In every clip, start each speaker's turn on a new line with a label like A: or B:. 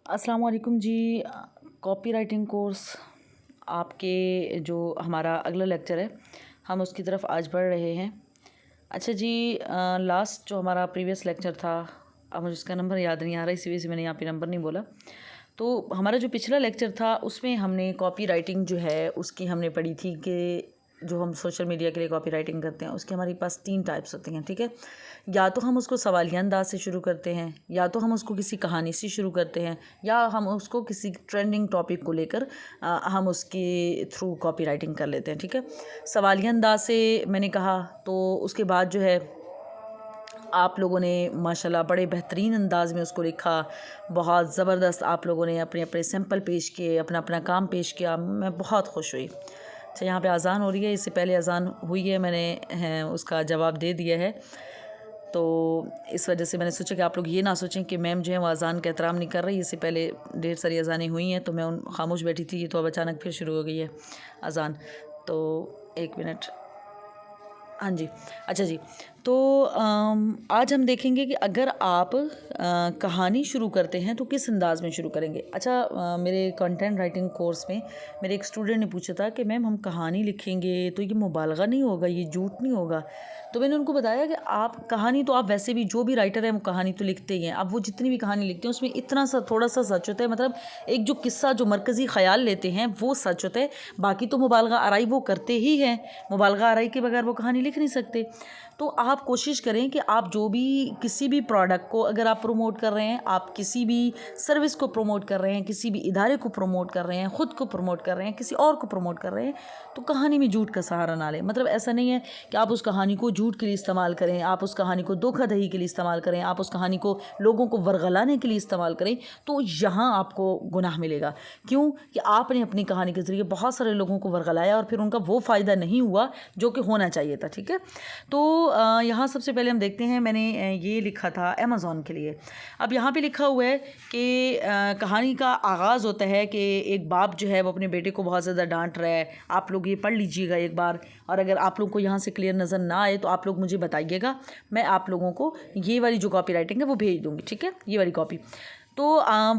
A: अस्सलाम वालेकुम जी। Copy writing course आपके जो हमारा अगला लेक्चर है हम उसकी तरफ आज बढ़ रहे हैं। अच्छा जी, लास्ट जो हमारा प्रीवियस लेक्चर था, अब मुझे उसका नंबर याद नहीं आ रहा, इसी वजह से मैंने यहाँ पे नंबर नहीं बोला। तो हमारा जो पिछला लेक्चर था उसमें हमने कॉपी राइटिंग जो है उसकी हमने पढ़ी थी कि जो हम सोशल मीडिया के लिए कॉपी राइटिंग करते हैं उसके हमारे पास 3 टाइप्स होते हैं। ठीक है, या तो हम उसको सवालिया अंदाज से शुरू करते हैं, या तो हम उसको किसी कहानी से शुरू करते हैं, या हम उसको किसी ट्रेंडिंग टॉपिक को लेकर हम उसके थ्रू कॉपी राइटिंग कर लेते हैं। ठीक है, सवालिया अंदाज से मैंने कहा, तो उसके बाद जो है आप लोगों ने माशाल्लाह बड़े बेहतरीन अंदाज में उसको लिखा, बहुत ज़बरदस्त आप लोगों ने अपने अपने सैंपल पेश किए, अपना अपना काम पेश किया, मैं बहुत खुश हुई। अच्छा, यहाँ पे अज़ान हो रही है, इससे पहले अज़ान हुई है, मैंने उसका जवाब दे दिया है, तो इस वजह से मैंने सोचा कि आप लोग ये ना सोचें कि मैम जो है वो अज़ान का एहतराम नहीं कर रही। इससे पहले ढेर सारी अज़ानें हुई हैं तो मैं उन खामोश बैठी थी, तो अब अचानक फिर शुरू हो गई है अज़ान। तो 1 मिनट, हाँ जी। अच्छा जी, तो आज हम देखेंगे कि अगर आप कहानी शुरू करते हैं तो किस अंदाज में शुरू करेंगे। अच्छा, मेरे कंटेंट राइटिंग कोर्स में मेरे एक स्टूडेंट ने पूछा था कि मैम हम कहानी लिखेंगे तो ये मुबालगा नहीं होगा, ये झूठ नहीं होगा। तो मैंने उनको बताया कि आप कहानी तो आप वैसे भी जो भी राइटर है वो कहानी तो लिखते ही हैं। अब वो जितनी भी कहानी लिखते हैं उसमें इतना सा थोड़ा सा सच होता है, मतलब एक जो किस्सा जो मरकज़ी ख़याल लेते हैं वो सच होता है, बाकी तो मुबालगा आराई वो करते ही हैं। मुबालगा आराई के बगैर वो कहानी लिख नहीं सकते। तो आप कोशिश करें कि आप जो भी किसी भी प्रोडक्ट को अगर आप प्रमोट कर रहे हैं, आप किसी भी सर्विस को प्रमोट कर रहे हैं, किसी भी इदारे को प्रमोट कर रहे हैं, ख़ुद को प्रमोट कर रहे हैं, किसी और को प्रमोट कर रहे हैं, तो कहानी में झूठ का सहारा ना लें। मतलब ऐसा नहीं है कि आप उस कहानी को झूठ के लिए इस्तेमाल करें, आप उस कहानी को धोखाधड़ी के लिए इस्तेमाल करें, आप उस कहानी को लोगों को वरगलाने के लिए इस्तेमाल करें, तो यहाँ आपको गुनाह मिलेगा। क्यों कि आपने अपनी कहानी के ज़रिए बहुत सारे लोगों को वरगलाया और फिर उनका वो फ़ायदा नहीं हुआ जो कि होना चाहिए था। ठीक है, तो यहाँ सबसे पहले हम देखते हैं, मैंने ये लिखा था अमेज़ॉन के लिए। अब यहाँ पे लिखा हुआ है कि कहानी का आगाज़ होता है कि एक बाप जो है वो अपने बेटे को बहुत ज़्यादा डांट रहा है। आप लोग ये पढ़ लीजिएगा एक बार, और अगर आप लोग को यहाँ से क्लियर नज़र ना आए तो आप लोग मुझे बताइएगा, मैं आप लोगों को ये वाली जो कॉपी राइटिंग है वो भेज दूँगी। ठीक है, ये वाली कॉपी। तो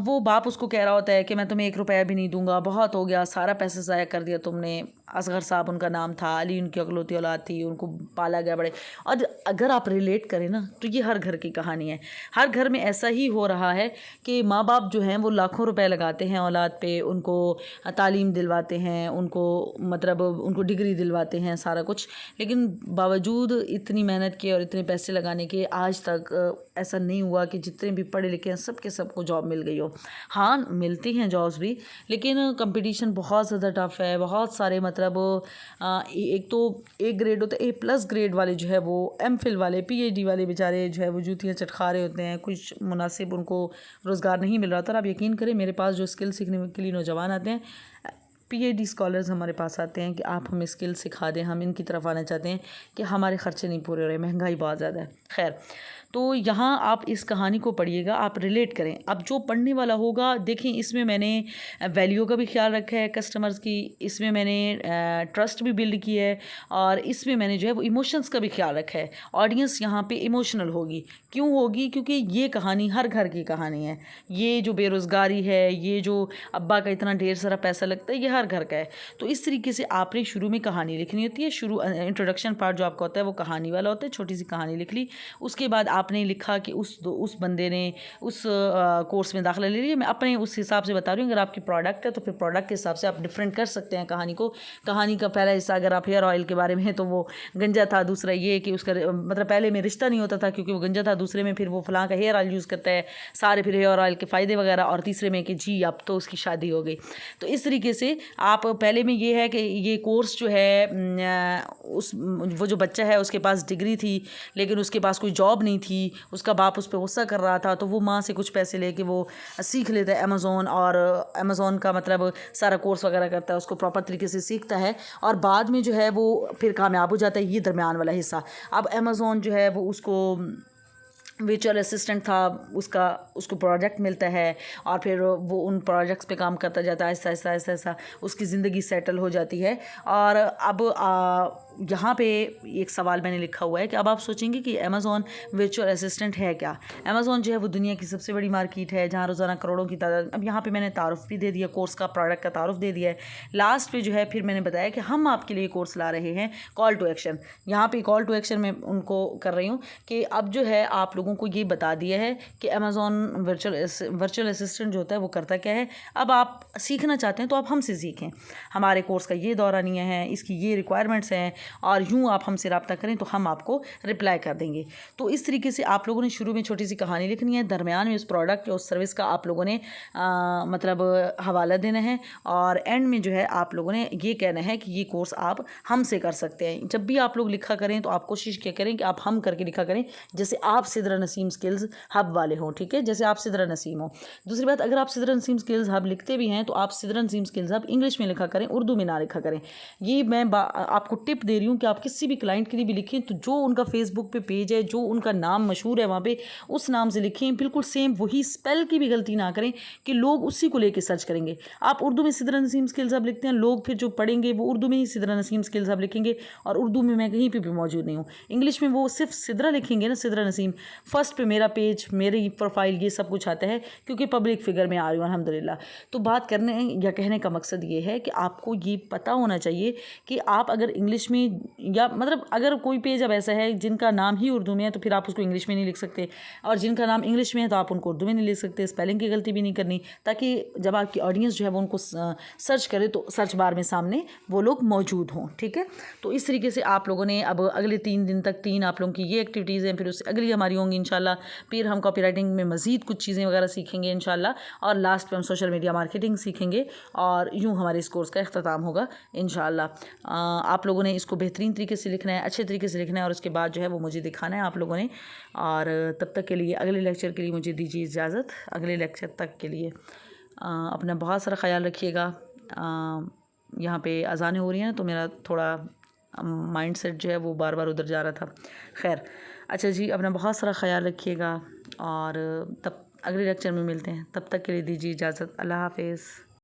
A: वो बाप उसको कह रहा होता है कि मैं तुम्हें 1 रुपया भी नहीं दूंगा, बहुत हो गया, सारा पैसा ज़ाया कर दिया तुमने। असगर साहब उनका नाम था, अली उनकी अकलौती औलाद थी, उनको पाला गया बड़े। और अगर आप रिलेट करें ना तो ये हर घर की कहानी है। हर घर में ऐसा ही हो रहा है कि माँ बाप जो हैं वो लाखों रुपए लगाते हैं औलाद पे, उनको तालीम दिलवाते हैं, उनको मतलब उनको डिग्री दिलवाते हैं, सारा कुछ, लेकिन बावजूद इतनी मेहनत के और इतने पैसे लगाने के आज तक ऐसा नहीं हुआ कि जितने भी पढ़े लिखे हैं सब के सबको जॉब मिल गई हो। हाँ, मिलती हैं जॉब्स भी, लेकिन कंपटीशन बहुत ज़्यादा टफ़ है। बहुत सारे मतलब एक तो A ग्रेड होता है, A+ ग्रेड वाले जो है वो MPhil वाले, PhD वाले बेचारे जो है वो जूतियाँ चटखा रहे होते हैं, कुछ मुनासिब उनको रोज़गार नहीं मिल रहा था। आप यकीन करें, मेरे पास जो स्किल सीखने के लिए नौजवान आते हैं, PhD स्कॉलर्स हमारे पास आते हैं कि आप हमें स्किल सिखा दें, हम इनकी तरफ आना चाहते हैं कि हमारे ख़र्चे नहीं पूरे हो रहे, महंगाई बहुत ज़्यादा है। खैर, तो यहाँ आप इस कहानी को पढ़िएगा, आप रिलेट करें। अब जो पढ़ने वाला होगा, देखें इसमें मैंने वैल्यू का भी ख्याल रखा है कस्टमर्स की, इसमें मैंने ट्रस्ट भी बिल्ड किया है, और इसमें मैंने जो है वो इमोशंस का भी ख्याल रखा है। ऑडियंस यहाँ पे इमोशनल होगी। क्यों होगी? क्योंकि ये कहानी हर घर की कहानी है। ये जो बेरोज़गारी है, ये जो अब्बा का इतना ढेर सारा पैसा लगता है, ये हर घर का है। तो इस तरीके से आपने शुरू में कहानी लिखनी होती है। शुरू इंट्रोडक्शन पार्ट जो आपका होता है वो कहानी वाला होता है। छोटी सी कहानी लिख ली, उसके बाद आपने लिखा कि उस बंदे ने उस कोर्स में दाखिला ले लिया। मैं अपने उस हिसाब से बता रही हूँ। अगर आपकी प्रोडक्ट है तो फिर प्रोडक्ट के हिसाब से आप डिफरेंट कर सकते हैं कहानी को। कहानी का पहला हिस्सा अगर आप हेयर ऑयल के बारे में है तो वो गंजा था, दूसरा ये कि उसका मतलब पहले में रिश्ता नहीं होता था क्योंकि वो गंजा था, दूसरे में फिर वो फलां का हेयर ऑयल यूज़ करता है, सारे फिर हेयर ऑयल के फ़ायदे वगैरह, और तीसरे में कि जी अब तो उसकी शादी हो गई। तो इस तरीके से आप पहले में ये है कि ये कोर्स जो है वो जो बच्चा है उसके पास डिग्री थी लेकिन उसके पास कोई जॉब नहीं थी, उसका बाप उस पर गुस्सा कर रहा था, तो वो माँ से कुछ पैसे लेके वो सीख लेता है अमेज़ॉन, और अमेज़ॉन का मतलब सारा कोर्स वगैरह करता है, उसको प्रॉपर तरीके से सीखता है और बाद में जो है वो फिर कामयाब हो जाता है। ये दरमियान वाला हिस्सा। अब अमेज़ॉन जो है वो उसको वर्चुअल असिस्टेंट था, उसको प्रोजेक्ट मिलता है और फिर वो उन प्रोजेक्ट्स पे काम करता जाता है, ऐसा ऐसा ऐसा ऐसा उसकी ज़िंदगी सेटल हो जाती है। और अब यहाँ पे एक सवाल मैंने लिखा हुआ है कि अब आप सोचेंगे कि अमेज़ॉन वर्चुअल असिस्टेंट है क्या। अमेज़ॉन जो है वो दुनिया की सबसे बड़ी मार्केट है जहाँ रोज़ाना करोड़ों की तादाद। अब यहाँ पे मैंने तारुफ भी दे दिया, कोर्स का प्रोडक्ट का तारुफ दे दिया है। लास्ट पे जो है फिर मैंने बताया कि हम आपके लिए कोर्स ला रहे हैं कॉल टू एक्शन। यहाँ पे कॉल टू एक्शन मैं उनको कर रही हूँ कि अब जो है आप लोगों को ये बता दिया है कि अमेज़ॉन वर्चुअल असिस्टेंट जो होता है वो करता क्या है। अब आप सीखना चाहते हैं तो आप हमसे सीखें। हमारे कोर्स का ये दौरानिया है, इसकी ये रिक्वायरमेंट्स हैं, और यूँ आप हमसे रब्ता करें तो हम आपको रिप्लाई कर देंगे। तो इस तरीके से आप लोगों ने शुरू में छोटी सी कहानी लिखनी है, दरमियान में उस प्रोडक्ट या उस सर्विस का आप लोगों ने मतलब हवाला देना है, और एंड में जो है आप लोगों ने ये कहना है कि ये कोर्स आप हमसे कर सकते हैं। जब भी आप लोग लिखा करें तो आप कोशिश क्या करें कि आप हम करके लिखा करें, जैसे आप सिदरा नसीम स्किल्स हब वाले हों, ठीक है, जैसे आप सिदरा नसीम हो। दूसरी बात, अगर आप सिदरा नसीम स्किल्स हब लिखते भी हैं तो आप Sidra Naseem skills hub English में लिखा करें, उर्दू में ना लिखा करें। ये मैं आपको टिप दे रही हूँ कि आप किसी भी क्लाइंट के लिए भी लिखें तो जो उनका फेसबुक पे पेज है, जो उनका नाम मशहूर है वहाँ पे, उस नाम से लिखें, बिल्कुल सेम वही, स्पेल की भी गलती ना करें कि लोग उसी को लेके सर्च करेंगे। आप उर्दू में सिदरा नसीम स्किल्स हब लिखते हैं, लोग फिर जो पढ़ेंगे वो उर्दू में ही सिदरा नसीम स्किल्स हब लिखेंगे, और उर्दू में मैं कहीं पे भी मौजूद नहीं हूँ। इंग्लिश में वो सिर्फ सिदरा लिखेंगे ना, सिदरा नसीम, फर्स्ट पे मेरा पेज, मेरी प्रोफाइल, ये सब कुछ आता है, क्योंकि पब्लिक फिगर में आ रही हूँ अल्हम्दुलिल्लाह। तो बात करने या कहने का मकसद ये है कि आपको ये पता होना चाहिए कि आप अगर इंग्लिश में, या मतलब अगर कोई पेज अब ऐसा है जिनका नाम ही उर्दू में है तो फिर आप उसको इंग्लिश में नहीं लिख सकते, और जिनका नाम इंग्लिश में है तो आप उनको उर्दू में नहीं लिख सकते। स्पेलिंग की गलती भी नहीं करनी, ताकि जब आपकी ऑडियंस जो है वो उनको सर्च करे तो सर्च बार में सामने वो लोग मौजूद हों, ठीक है। तो इस तरीके से आप लोगों ने अब अगले 3 दिन तक 3 आप लोगों की ये एक्टिविटीज़ हैं, फिर उससे अगली हमारी होंगी इंशाल्लाह। फिर हम कॉपी राइटिंग में मज़ीद कुछ चीज़ें वगैरह सीखेंगे इंशाल्लाह, और लास्ट पे हम सोशल मीडिया मार्केटिंग सीखेंगे, और यूँ हमारे इस कोर्स का इख्तिताम होगा इंशाल्लाह। आप लोगों ने इसको बेहतरीन तरीके से लिखना है, अच्छे तरीके से लिखना है, और उसके बाद जो है वो मुझे दिखाना है आप लोगों ने। और तब तक के लिए, अगले लेक्चर के लिए मुझे दीजिए इजाज़त। अगले लेक्चर तक के लिए अपना बहुत सारा ख्याल रखिएगा। यहाँ पे अज़ानें हो रही हैं तो मेरा थोड़ा माइंड सेट जो है वो बार बार उधर जा रहा था। खैर, अच्छा जी, अपना बहुत सारा ख्याल रखिएगा, और तब अगले लेक्चर में मिलते हैं। तब तक के लिए दीजिए इजाज़त। अल्लाह हाफ़िज़।